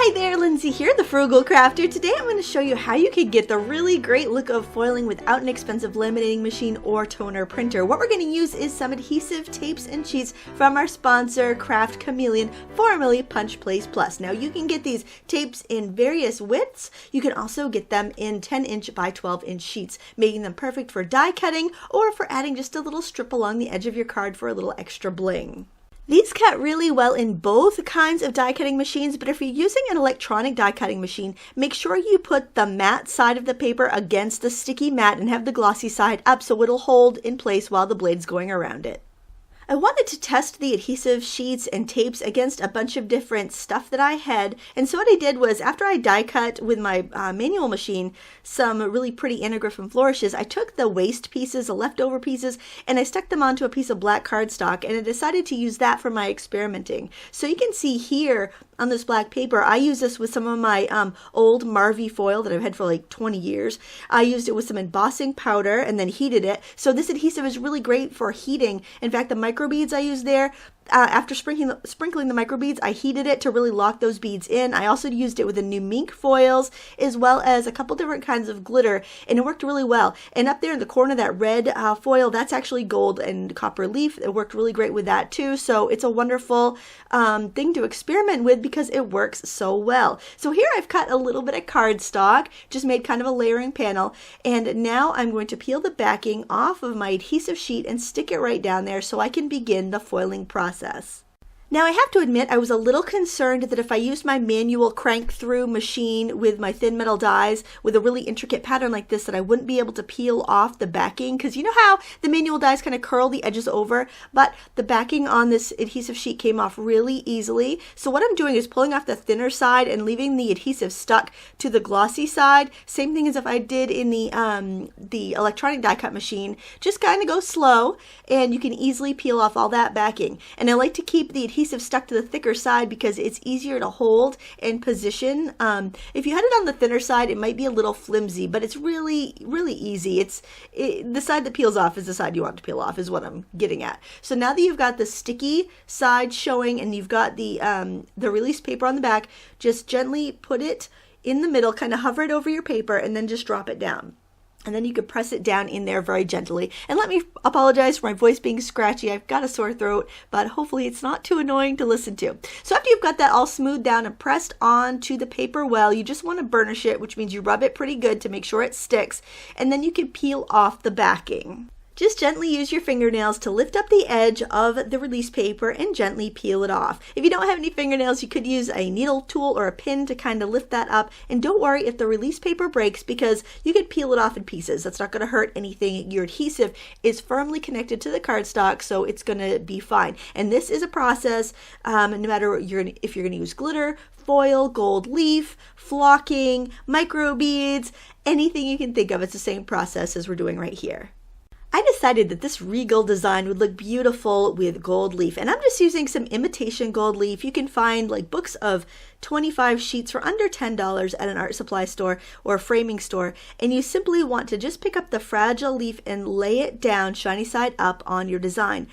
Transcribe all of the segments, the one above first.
Hi there, Lindsay here, the Frugal Crafter. Today I'm going to show you how you can get the really great look of foiling without an expensive laminating machine or toner printer. What we're going to use is some adhesive tapes and sheets from our sponsor, Craft Chameleon, formerly Punch Place Plus. Now you can get these tapes in various widths. You can also get them in 10-inch by 12-inch sheets, making them perfect for die cutting or for adding just a little strip along the edge of your card for a little extra bling. These cut really well in both kinds of die cutting machines, but if you're using an electronic die cutting machine, make sure you put the matte side of the paper against the sticky mat and have the glossy side up so it'll hold in place while the blade's going around it. I wanted to test the adhesive sheets and tapes against a bunch of different stuff that I had, and so what I did was, after I die cut with my manual machine some really pretty anaglyph and flourishes, I took the waste pieces, the leftover pieces, and I stuck them onto a piece of black cardstock, and I decided to use that for my experimenting. So you can see here on this black paper, I use this with some of my old Marvy foil that I've had for like 20 years. I used it with some embossing powder and then heated it. So this adhesive is really great for heating. In fact, the microbeads I used there, after sprinkling the microbeads, I heated it to really lock those beads in. I also used it with the new mink foils as well as a couple different kinds of glitter, and it worked really well. And up there in the corner, that red foil, that's actually gold and copper leaf. It worked really great with that too. So it's a wonderful thing to experiment with because it works so well. So here I've cut a little bit of cardstock, just made kind of a layering panel, and now I'm going to peel the backing off of my adhesive sheet and stick it right down there so I can begin the foiling process. Now I have to admit I was a little concerned that if I used my manual crank through machine with my thin metal dies with a really intricate pattern like this that I wouldn't be able to peel off the backing, because you know how the manual dies kind of curl the edges over, but the backing on this adhesive sheet came off really easily. So what I'm doing is pulling off the thinner side and leaving the adhesive stuck to the glossy side. Same thing as if I did in the electronic die cut machine. Just kind of go slow and you can easily peel off all that backing. And I like to keep the adhesive stuck to the thicker side because it's easier to hold and position. If you had it on the thinner side, it might be a little flimsy, but it's really easy. The side that peels off is the side you want to peel off, is what I'm getting at. So now that you've got the sticky side showing and you've got the release paper on the back, just gently put it in the middle, kind of hover it over your paper, and then just drop it down. And then you could press it down in there very gently. And let me apologize for my voice being scratchy. I've got a sore throat, but hopefully it's not too annoying to listen to. So after you've got that all smoothed down and pressed onto the paper well, you just want to burnish it, which means you rub it pretty good to make sure it sticks. And then you can peel off the backing. Just gently use your fingernails to lift up the edge of the release paper and gently peel it off. If you don't have any fingernails, you could use a needle tool or a pin to kind of lift that up. And don't worry if the release paper breaks, because you could peel it off in pieces. That's not going to hurt anything. Your adhesive is firmly connected to the cardstock, so it's going to be fine. And this is a process, no matter if you're going to use glitter, foil, gold leaf, flocking, microbeads, anything you can think of. It's the same process as we're doing right here. I decided that this regal design would look beautiful with gold leaf, and I'm just using some imitation gold leaf. You can find like books of 25 sheets for under $10 at an art supply store or a framing store, and you simply want to just pick up the fragile leaf and lay it down shiny side up on your design.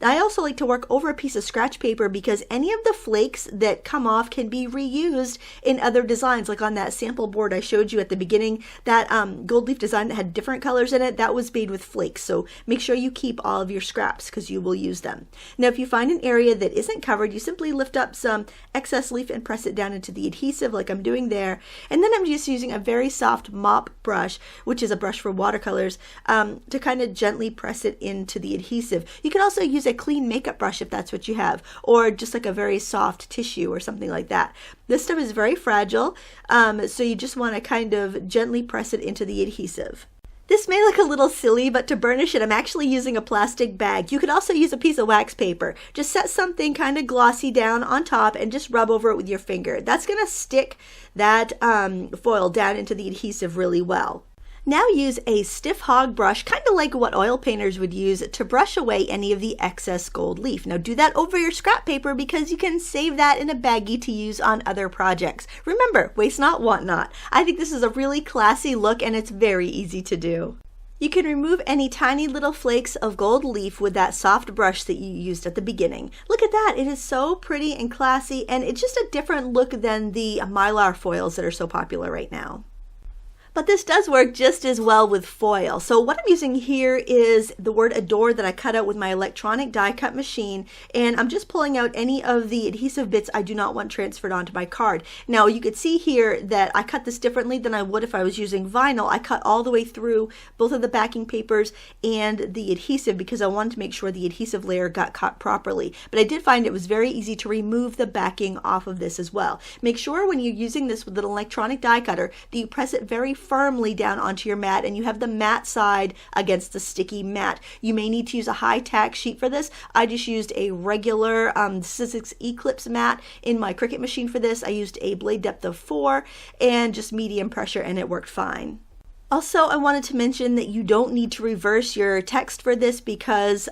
I also like to work over a piece of scratch paper because any of the flakes that come off can be reused in other designs. Like on that sample board I showed you at the beginning, that gold leaf design that had different colors in it, that was made with flakes. So make sure you keep all of your scraps because you will use them. Now if you find an area that isn't covered, you simply lift up some excess leaf and press it down into the adhesive like I'm doing there. And then I'm just using a very soft mop brush, which is a brush for watercolors, to kind of gently press it into the adhesive. You can also use a clean makeup brush if that's what you have, or just like a very soft tissue or something like that. This stuff is very fragile, so you just want to kind of gently press it into the adhesive. This may look a little silly, but to burnish it, I'm actually using a plastic bag. You could also use a piece of wax paper. Just set something kind of glossy down on top and just rub over it with your finger. That's going to stick that foil down into the adhesive really well. Now use a stiff hog brush, kind of like what oil painters would use, to brush away any of the excess gold leaf. Now do that over your scrap paper because you can save that in a baggie to use on other projects. Remember, waste not, want not. I think this is a really classy look and it's very easy to do. You can remove any tiny little flakes of gold leaf with that soft brush that you used at the beginning. Look at that, it is so pretty and classy, and it's just a different look than the Mylar foils that are so popular right now. But this does work just as well with foil. So what I'm using here is the word adore that I cut out with my electronic die cut machine, and I'm just pulling out any of the adhesive bits I do not want transferred onto my card. Now you could see here that I cut this differently than I would if I was using vinyl. I cut all the way through both of the backing papers and the adhesive because I wanted to make sure the adhesive layer got cut properly. But I did find it was very easy to remove the backing off of this as well. Make sure when you're using this with an electronic die cutter that you press it very firmly down onto your mat and you have the matte side against the sticky mat. You may need to use a high tack sheet for this. I just used a regular Sizzix Eclipse mat in my Cricut machine for this. I used a blade depth of 4 and just medium pressure, and it worked fine. Also, I wanted to mention that you don't need to reverse your text for this because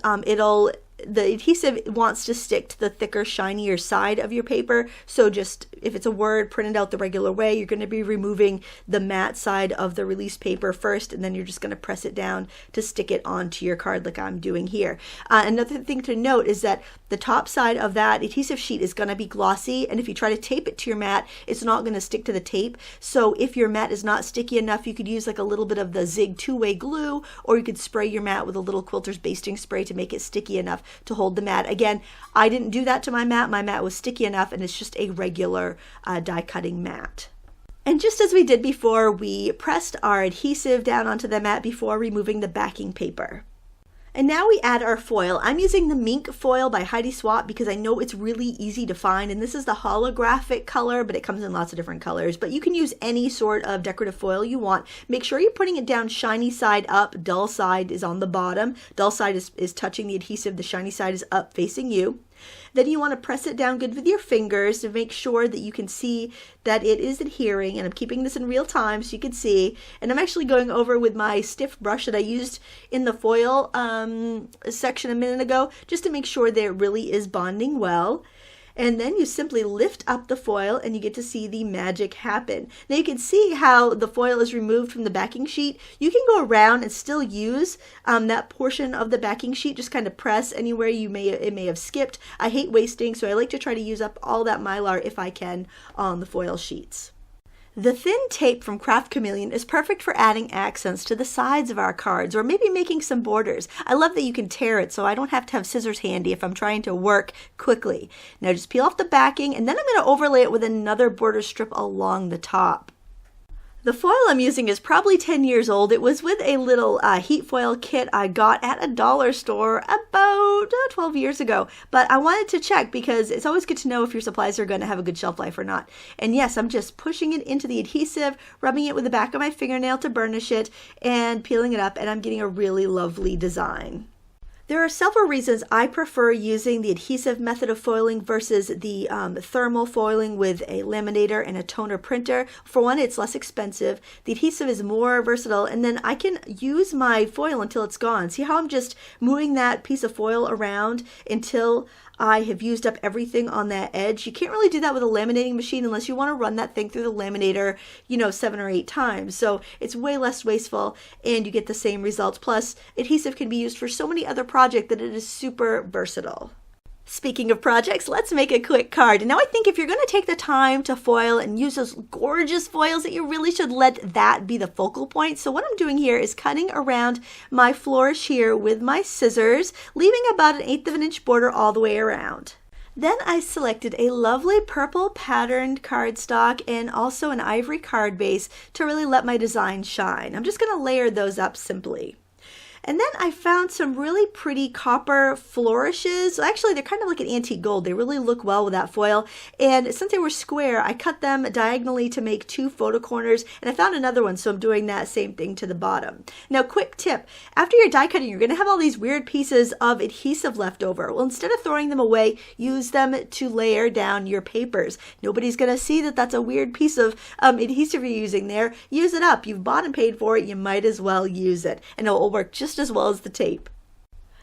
the adhesive wants to stick to the thicker, shinier side of your paper. So just if it's a word printed out the regular way, you're going to be removing the matte side of the release paper first, and then you're just going to press it down to stick it onto your card like I'm doing here. Another thing to note is that the top side of that adhesive sheet is going to be glossy, and if you try to tape it to your mat, it's not going to stick to the tape. So if your mat is not sticky enough, you could use like a little bit of the Zig two-way glue, or you could spray your mat with a little quilter's basting spray to make it sticky enough to hold the mat. Again, I didn't do that to my mat. My mat was sticky enough, and it's just a regular die cutting mat. And just as we did before, we pressed our adhesive down onto the mat before removing the backing paper. And now we add our foil. I'm using the Mink foil by Heidi Swapp because I know it's really easy to find, and this is the holographic color, but it comes in lots of different colors. But you can use any sort of decorative foil you want. Make sure you're putting it down shiny side up, dull side is on the bottom. Dull side is touching the adhesive, the shiny side is up facing you. Then you want to press it down good with your fingers to make sure that you can see that it is adhering, and I'm keeping this in real time so you can see. And I'm actually going over with my stiff brush that I used in the foil section a minute ago just to make sure that it really is bonding well. And then you simply lift up the foil and you get to see the magic happen. Now you can see how the foil is removed from the backing sheet. You can go around and still use that portion of the backing sheet, just kind of press anywhere it may have skipped. I hate wasting, so I like to try to use up all that Mylar if I can on the foil sheets. The thin tape from Craft Chameleon is perfect for adding accents to the sides of our cards or maybe making some borders. I love that you can tear it so I don't have to have scissors handy if I'm trying to work quickly. Now just peel off the backing, and then I'm going to overlay it with another border strip along the top. The foil I'm using is probably 10 years old. It was with a little heat foil kit I got at a dollar store about 12 years ago. But I wanted to check because it's always good to know if your supplies are going to have a good shelf life or not. And yes, I'm just pushing it into the adhesive, rubbing it with the back of my fingernail to burnish it, and peeling it up, and I'm getting a really lovely design. There are several reasons I prefer using the adhesive method of foiling versus the thermal foiling with a laminator and a toner printer. For one, it's less expensive, the adhesive is more versatile, and then I can use my foil until it's gone. See how I'm just moving that piece of foil around until I have used up everything on that edge? You can't really do that with a laminating machine unless you want to run that thing through the laminator, 7 or 8 times. So it's way less wasteful and you get the same results. Plus, adhesive can be used for so many other projects that it is super versatile. Speaking of projects, let's make a quick card. And now I think if you're going to take the time to foil and use those gorgeous foils, that you really should let that be the focal point. So what I'm doing here is cutting around my flourish here with my scissors, leaving about 1/8 of an inch border all the way around. Then I selected a lovely purple patterned cardstock and also an ivory card base to really let my design shine. I'm just going to layer those up simply. And then I found some really pretty copper flourishes. Actually, they're kind of like an antique gold. They really look well with that foil. And since they were square, I cut them diagonally to make 2 photo corners. And I found another one, so I'm doing that same thing to the bottom. Now, quick tip. After you're die cutting, you're going to have all these weird pieces of adhesive left over. Well, instead of throwing them away, use them to layer down your papers. Nobody's going to see that that's a weird piece of adhesive you're using there. Use it up. You've bought and paid for it. You might as well use it. And it will work just as well as the tape.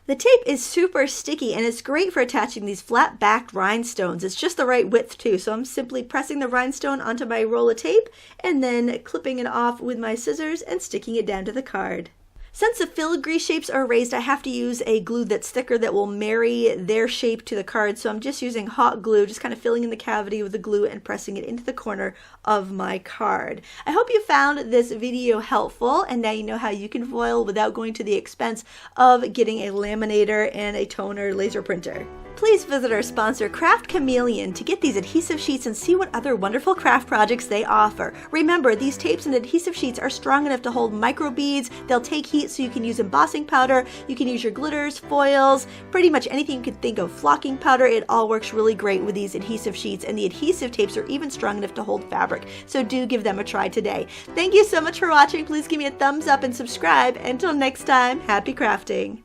The tape is super sticky and it's great for attaching these flat backed rhinestones. It's just the right width too, so I'm simply pressing the rhinestone onto my roll of tape and then clipping it off with my scissors and sticking it down to the card. Since the filigree shapes are raised, I have to use a glue that's thicker that will marry their shape to the card. So I'm just using hot glue, just kind of filling in the cavity with the glue and pressing it into the corner of my card. I hope you found this video helpful, and now you know how you can foil without going to the expense of getting a laminator and a toner laser printer. Please visit our sponsor, Craft Chameleon, to get these adhesive sheets and see what other wonderful craft projects they offer. Remember, these tapes and adhesive sheets are strong enough to hold microbeads. They'll take heat, so you can use embossing powder, you can use your glitters, foils, pretty much anything you could think of, flocking powder. It all works really great with these adhesive sheets, and the adhesive tapes are even strong enough to hold fabric. So do give them a try today. Thank you so much for watching. Please give me a thumbs up and subscribe. Until next time, happy crafting.